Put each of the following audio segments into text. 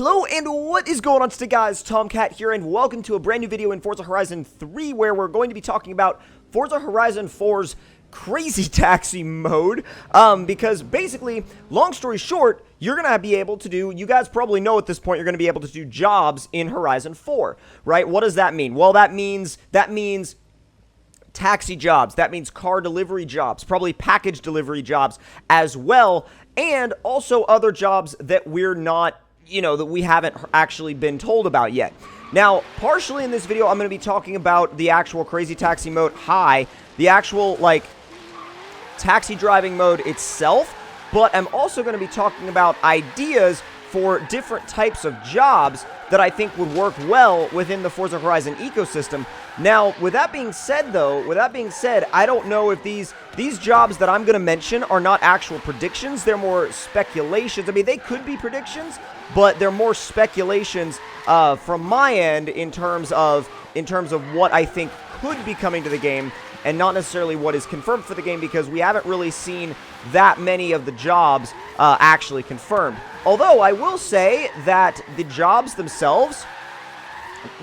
Hello and what is going on today, guys? Tomcat here and welcome to a brand new video in Forza Horizon 3 where we're going to be talking about Forza Horizon 4's crazy taxi mode, because basically, long story short, you're going to be able to do, you guys probably know at this point, you're going to be able to do jobs in Horizon 4, right? What does that mean? Well, that means taxi jobs, that means car delivery jobs, probably package delivery jobs as well, and also other jobs that we're not, that we haven't actually been told about yet. Now, partially in this video, I'm going to be talking about the actual Crazy Taxi mode high, the actual, taxi driving mode itself, but I'm also going to be talking about ideas for different types of jobs that I think would work well within the Forza Horizon ecosystem. Now, with that being said, I don't know if these jobs that I'm going to mention are not actual predictions. They're more speculations. I mean, they could be predictions, but they're more speculations from my end in terms of what I think could be coming to the game, and not necessarily what is confirmed for the game, because we haven't really seen that many of the jobs actually confirmed. Although I will say that the jobs themselves,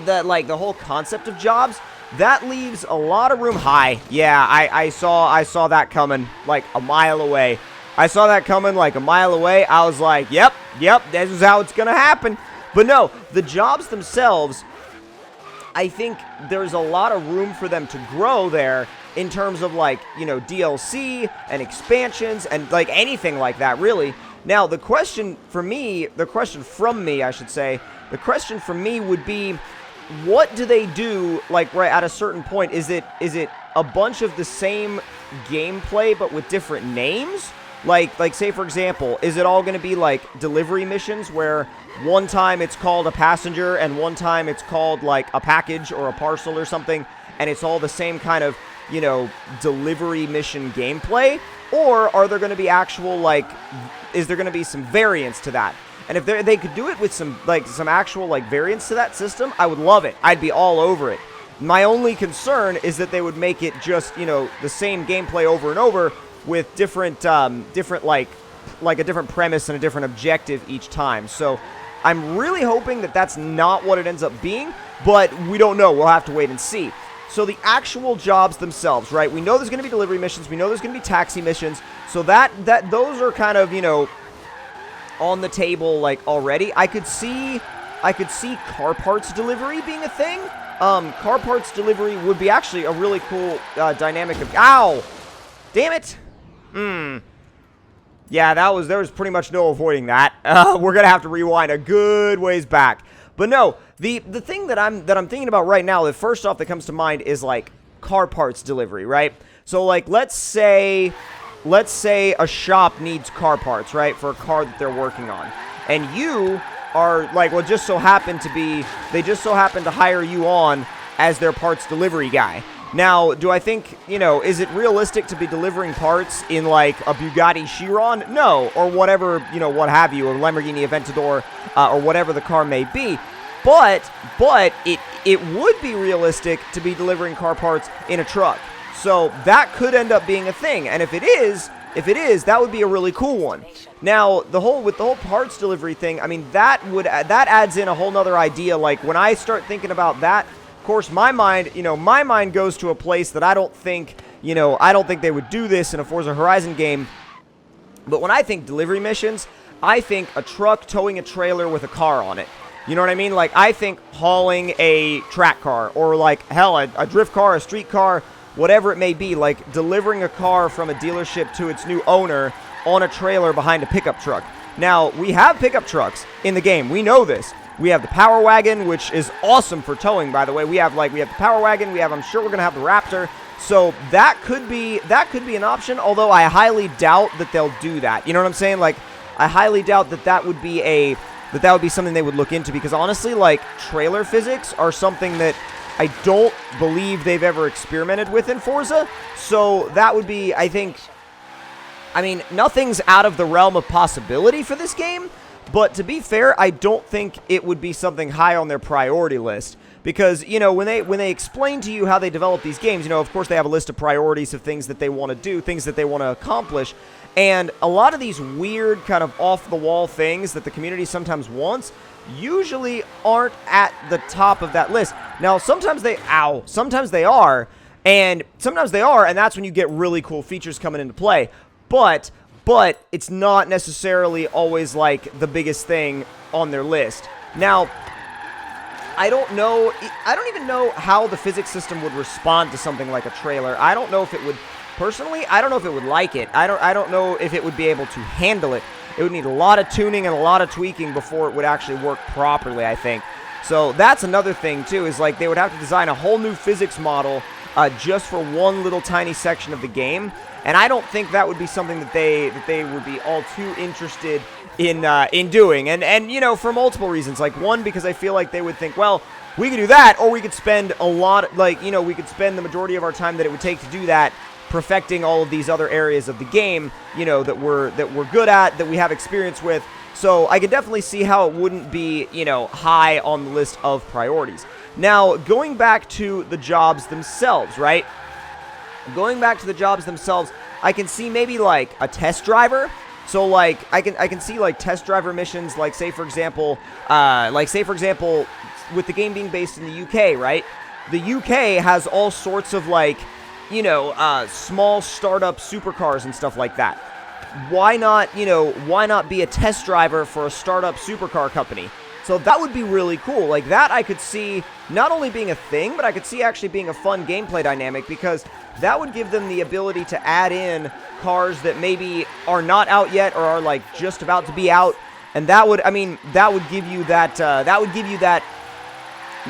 that the whole concept of jobs, that leaves a lot of room. Yeah, I saw that coming like a mile away. I saw that coming like a mile away. I was like, yep, this is how it's gonna happen. But no, the jobs themselves, I think there's a lot of room for them to grow there in terms of DLC and expansions and anything like that, really. Now, the question from me would be, what do they do, right at a certain point? Is it a bunch of the same gameplay but with different names? Like say, for example, is it all going to be delivery missions where one time it's called a passenger and one time it's called a package or a parcel or something, and it's all the same kind of, delivery mission gameplay? Or are there going to be actual, is there going to be some variance to that? And if they could do it with some actual, variance to that system, I would love it. I'd be all over it. My only concern is that they would make it just, the same gameplay over and over with different, a different premise and a different objective each time. So I'm really hoping that that's not what it ends up being, but we don't know. We'll have to wait and see. So the actual jobs themselves, right? We know there's going to be delivery missions. We know there's going to be taxi missions. So those are kind of, on the table already. I could see car parts delivery being a thing. Car parts delivery would be actually a really cool dynamic of... Ow! Damn it! Yeah, there was pretty much no avoiding that. We're gonna have to rewind a good ways back. But no, the thing that I'm thinking about right now, the first off that comes to mind is car parts delivery, right? So let's say a shop needs car parts, right, for a car that they're working on, and you are they just so happen to hire you on as their parts delivery guy. Now, do I think, is it realistic to be delivering parts in, a Bugatti Chiron? No, or whatever, what have you, a Lamborghini Aventador, or whatever the car may be. But it would be realistic to be delivering car parts in a truck. So that could end up being a thing. And if it is, that would be a really cool one. Now, with the whole parts delivery thing, I mean, that adds in a whole nother idea. When I start thinking about that, of course, my mind goes to a place that I don't think they would do this in a Forza Horizon game. But when I think delivery missions, I think a truck towing a trailer with a car on it. You know what I mean? I think hauling a track car, or hell, a drift car, a street car, whatever it may be, delivering a car from a dealership to its new owner on a trailer behind a pickup truck. Now, we have pickup trucks in the game. We know this. We have the Power Wagon, which is awesome for towing, by the way. We have the Power Wagon. I'm sure we're going to have the Raptor. So that could be an option, although I highly doubt that they'll do that. You know what I'm saying? I highly doubt that would be something they would look into, because honestly, trailer physics are something that I don't believe they've ever experimented with in Forza. So that would be, I mean, nothing's out of the realm of possibility for this game. But to be fair, I don't think it would be something high on their priority list. Because, when they explain to you how they develop these games, of course they have a list of priorities of things that they want to do, things that they want to accomplish. And a lot of these weird kind of off-the-wall things that the community sometimes wants usually aren't at the top of that list. Now, sometimes they are, and that's when you get really cool features coming into play. But it's not necessarily always like the biggest thing on their list. Now, I don't even know how the physics system would respond to something like a trailer. I don't know if it would, personally, I don't know if it would like it. I don't know if it would be able to handle it. It would need a lot of tuning and a lot of tweaking before it would actually work properly, I think. So that's another thing, too, is like they would have to design a whole new physics model just for one little tiny section of the game. And I don't think that would be something that they would be all too interested in doing. And you know, for multiple reasons. Like, one, because I feel like they would think, well, we could do that, or we could spend a lot, like, you know, we could spend the majority of our time that it would take to do that perfecting all of these other areas of the game, you know, that we're good at, that we have experience with. So I could definitely see how it wouldn't be, you know, high on the list of priorities. Now, going back to the jobs themselves, right? Going back to the jobs themselves, I can see maybe like a test driver. So like I can see like test driver missions, like say for example, with the game being based in the UK, right? The UK has all sorts of like, you know, small startup supercars and stuff like that. Why not be a test driver for a startup supercar company? So that would be really cool. Like, that I could see not only being a thing, but I could see actually being a fun gameplay dynamic, because that would give them the ability to add in cars that maybe are not out yet or are like just about to be out. And that would give you that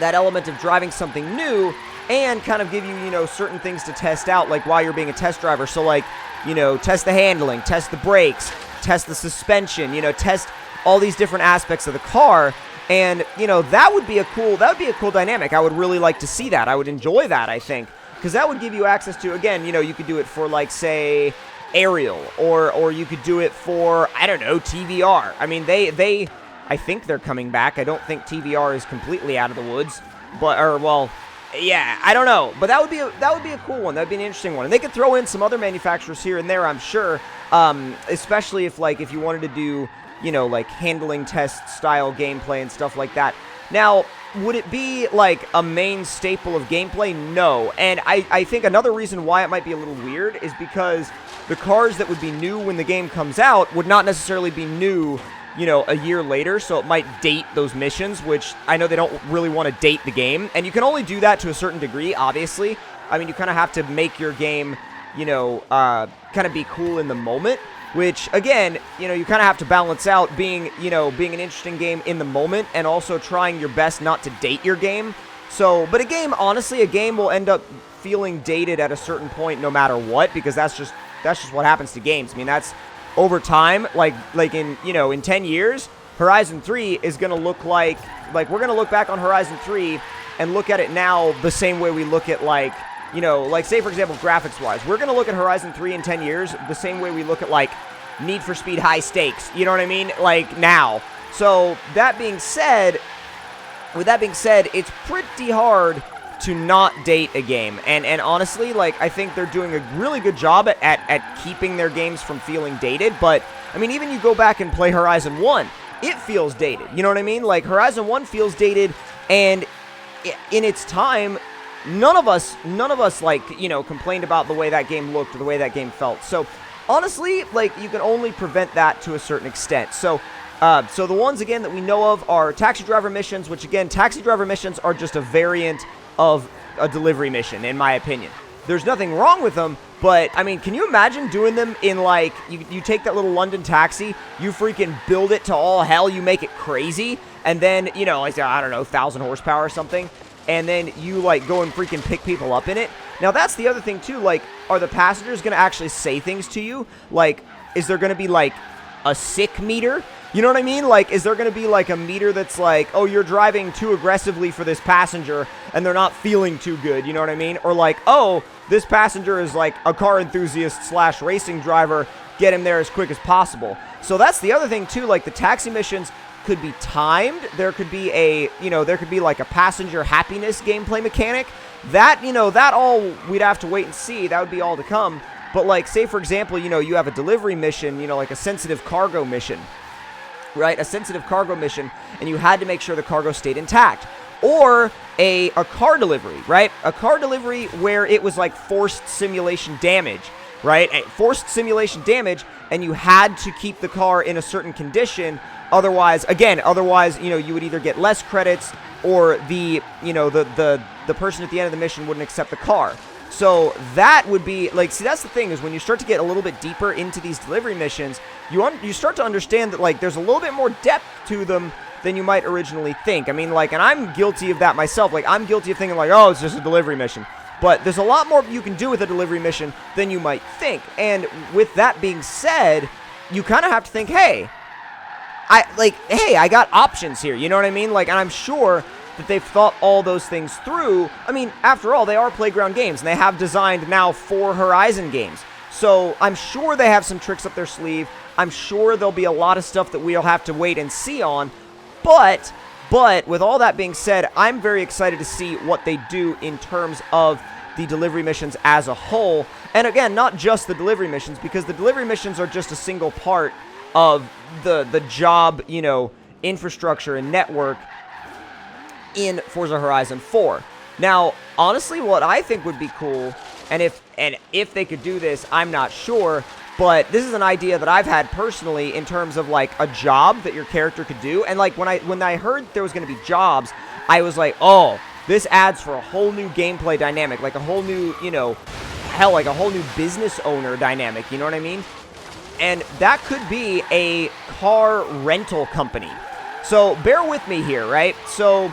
element of driving something new, and kind of give you, you know, certain things to test out, like while you're being a test driver. So like, you know, test the handling, test the brakes, test the suspension, you know, test all these different aspects of the car. And, you know, that would be a cool dynamic. I would really like to see that. I would enjoy that, I think, because that would give you access to, again, you know, you could do it for like, say, aerial, or you could do it for, I don't know, TVR. I mean, I think they're coming back. I don't think TVR is completely out of the woods, yeah, I don't know, but that would be a cool one. That would be an interesting one, and they could throw in some other manufacturers here and there, I'm sure. Especially if you wanted to do, you know, like handling test style gameplay and stuff like that. Now, would it be like a main staple of gameplay? No. And I think another reason why it might be a little weird is because the cars that would be new when the game comes out would not necessarily be new, you know, a year later, so it might date those missions, which I know they don't really want to date the game. And you can only do that to a certain degree, obviously. I mean, you kind of have to make your game, you know, kind of be cool in the moment, which, again, you know, you kind of have to balance out being an interesting game in the moment and also trying your best not to date your game. So, but honestly, a game will end up feeling dated at a certain point no matter what, because that's just what happens to games. I mean, that's over time, like in 10 years, Horizon 3 is going to look like we're going to look back on Horizon 3 and look at it now the same way we look at, like, you know, like, say, for example, graphics-wise. We're going to look at Horizon 3 in 10 years the same way we look at, like, Need for Speed High Stakes. You know what I mean? Like, now. So, with that being said, it's pretty hard to not date a game. And honestly, like, I think they're doing a really good job at keeping their games from feeling dated. But, I mean, even you go back and play Horizon 1, it feels dated. You know what I mean? Like, Horizon 1 feels dated, and in its time, none of us, like, you know, complained about the way that game looked or the way that game felt. So, honestly, like, you can only prevent that to a certain extent. So the ones, again, that we know of are taxi driver missions, which, again, taxi driver missions are just a variant of a delivery mission, in my opinion. There's nothing wrong with them, but, I mean, can you imagine doing them in, like, you take that little London taxi, you freaking build it to all hell, you make it crazy, and then, you know, like, I don't know, 1,000 horsepower or something, and then you, like, go and freaking pick people up in it. Now, that's the other thing, too. Like, are the passengers going to actually say things to you? Like, is there going to be, like, a sick meter? You know what I mean? Like, is there going to be, like, a meter that's like, oh, you're driving too aggressively for this passenger, and they're not feeling too good, you know what I mean? Or, like, oh, this passenger is, like, a car enthusiast / racing driver, get him there as quick as possible. So that's the other thing, too. Like, the taxi missions could be timed. There could be like a passenger happiness gameplay mechanic. That, you know, that all we'd have to wait and see. That would be all to come. But, like, say, for example, you know, you have a delivery mission, you know, like a sensitive cargo mission, right? A sensitive cargo mission, and you had to make sure the cargo stayed intact. Or a car delivery, right? A car delivery where it was like forced simulation damage, right? Forced simulation damage, and you had to keep the car in a certain condition. Otherwise, you know, you would either get less credits or the person at the end of the mission wouldn't accept the car. So that would be, like, see, that's the thing, is when you start to get a little bit deeper into these delivery missions, you start to understand that, like, there's a little bit more depth to them than you might originally think. I mean, like, and I'm guilty of that myself. Like, I'm guilty of thinking, like, oh, it's just a delivery mission. But there's a lot more you can do with a delivery mission than you might think. And with that being said, you kind of have to think, hey, I got options here. You know what I mean? Like, and I'm sure that they've thought all those things through. I mean, after all, they are Playground Games, and they have designed now 4 Horizon games. So I'm sure they have some tricks up their sleeve. I'm sure there'll be a lot of stuff that we'll have to wait and see on. But with all that being said, I'm very excited to see what they do in terms of the delivery missions as a whole. And again, not just the delivery missions, because the delivery missions are just a single part of the job, you know, infrastructure and network in Forza Horizon 4. Now, honestly, what I think would be cool, and if they could do this, I'm not sure, but this is an idea that I've had personally in terms of, like, a job that your character could do. And, like, when I heard there was going to be jobs, I was like, oh, this adds for a whole new gameplay dynamic, like a whole new, you know, hell, like a whole new business owner dynamic, you know what I mean? And that could be a car rental company. So bear with me here, right? So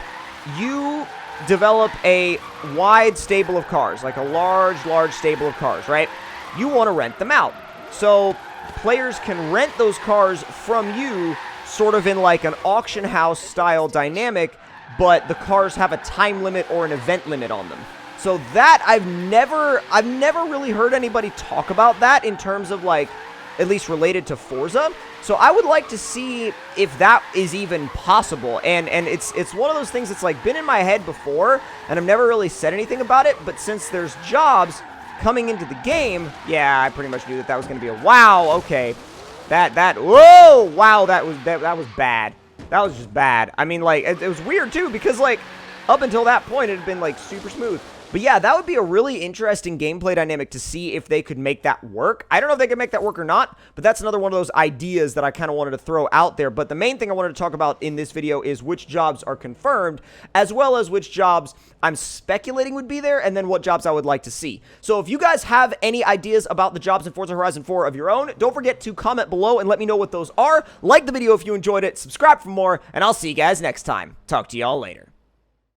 you develop a wide stable of cars, like a large stable of cars, right? You want to rent them out. So players can rent those cars from you sort of in like an auction house style dynamic, but the cars have a time limit or an event limit on them. So that I've never really heard anybody talk about that in terms of, like, at least related to Forza. So I would like to see if that is even possible. And it's one of those things that's, like, been in my head before, and I've never really said anything about it. But since there's jobs coming into the game, yeah, I pretty much knew that was going to be a wow. Okay, whoa, wow, that was bad. That was just bad. I mean, like, it was weird too, because, like, up until that point it had been, like, super smooth. But yeah, that would be a really interesting gameplay dynamic to see if they could make that work. I don't know if they can make that work or not, but that's another one of those ideas that I kind of wanted to throw out there. But the main thing I wanted to talk about in this video is which jobs are confirmed, as well as which jobs I'm speculating would be there, and then what jobs I would like to see. So if you guys have any ideas about the jobs in Forza Horizon 4 of your own, don't forget to comment below and let me know what those are. Like the video if you enjoyed it, subscribe for more, and I'll see you guys next time. Talk to y'all later.